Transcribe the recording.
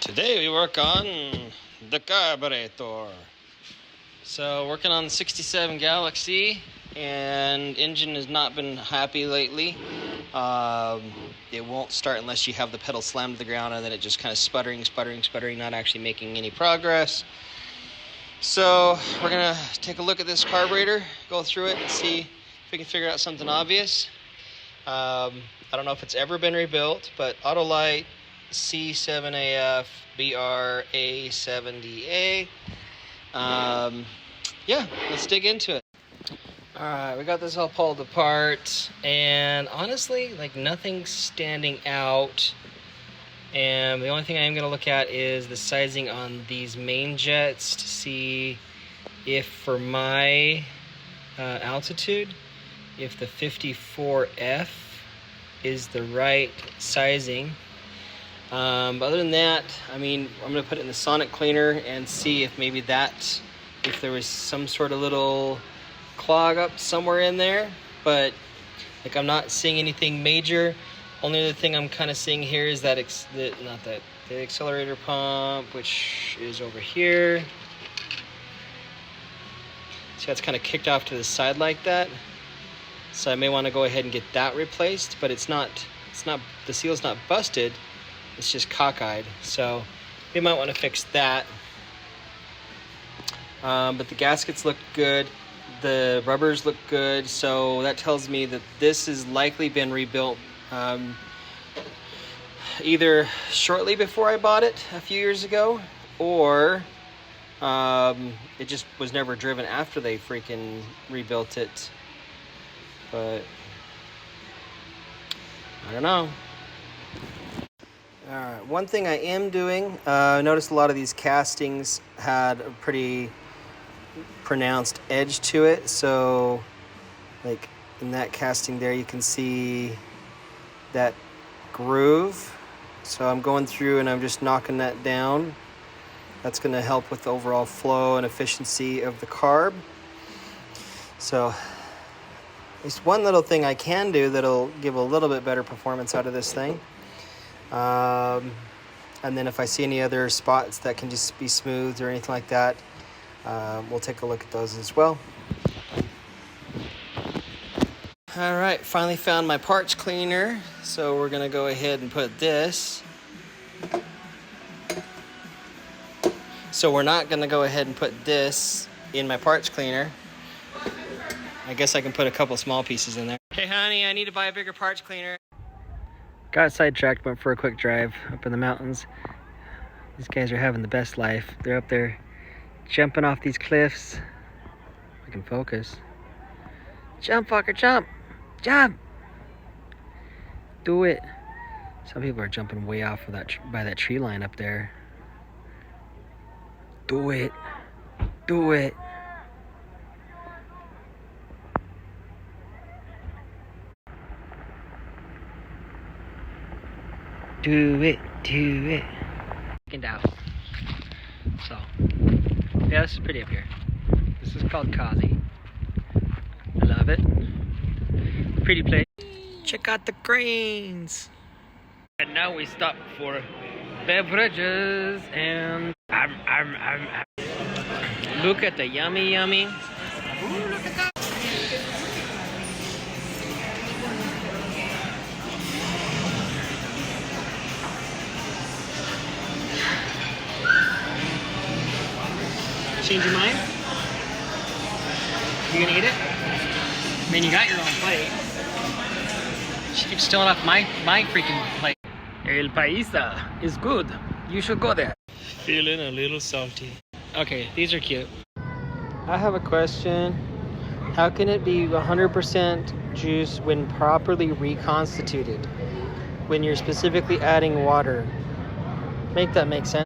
Today we work on the carburetor. So working on the 67 Galaxie, and engine has not been happy lately. It won't start unless you have the pedal slammed to the ground, and then it just kind of sputtering, not actually making any progress. So we're gonna take a look at this carburetor, go through it and see if we can figure out something obvious. I don't know if it's ever been rebuilt, but Autolite C7AF BRA70A. Yeah, let's dig into it. Alright, we got this all pulled apart, and honestly, like, nothing's standing out. And the only thing I am going to look at is the sizing on these main jets to see if, for my altitude, if the 54F is the right sizing. But other than that, I mean, I'm going to put it in the sonic cleaner and see if maybe if there was some sort of little clog up somewhere in there. But like, I'm not seeing anything major. Only other thing I'm kind of seeing here is the accelerator pump, which is over here. See, that's kind of kicked off to the side like that. So I may want to go ahead and get that replaced, but the seal's not busted. It's just cockeyed, so we might want to fix that. But the gaskets look good, the rubbers look good, so that tells me that this has likely been rebuilt either shortly before I bought it a few years ago, or it just was never driven after they freaking rebuilt it. But I don't know. Alright, one thing I am doing, I noticed a lot of these castings had a pretty pronounced edge to it. So, like in that casting there, you can see that groove. So I'm going through and I'm just knocking that down. That's going to help with the overall flow and efficiency of the carb. So, at least one little thing I can do that'll give a little bit better performance out of this thing. And then if I see any other spots that can just be smoothed or anything like that, we'll take a look at those as well. All right, finally found my parts cleaner. So we're gonna go ahead and put this. So we're not gonna go ahead and put this in my parts cleaner. I guess I can put a couple small pieces in there. Hey honey, I need to buy a bigger parts cleaner. Got sidetracked, went for a quick drive up in the mountains. These guys are having the best life. They're up there jumping off these cliffs. I can focus. Jump, fucker, jump! Jump! Do it. Some people are jumping way off of by that tree line up there. Do it. Do it. Do it, do it. And out. So, yeah, this is pretty up here. This is called Kazi. I love it. Pretty place. Check out the cranes. And now we stop for beverages and look at the yummy. Ooh, look at that. Change your mind? You gonna eat it? I mean, you got your own plate. She keeps stealing off my freaking plate. El Paisa is good. You should go there. Feeling a little salty. Okay, these are cute. I have a question. How can it be 100% juice when properly reconstituted? When you're specifically adding water? Make that make sense.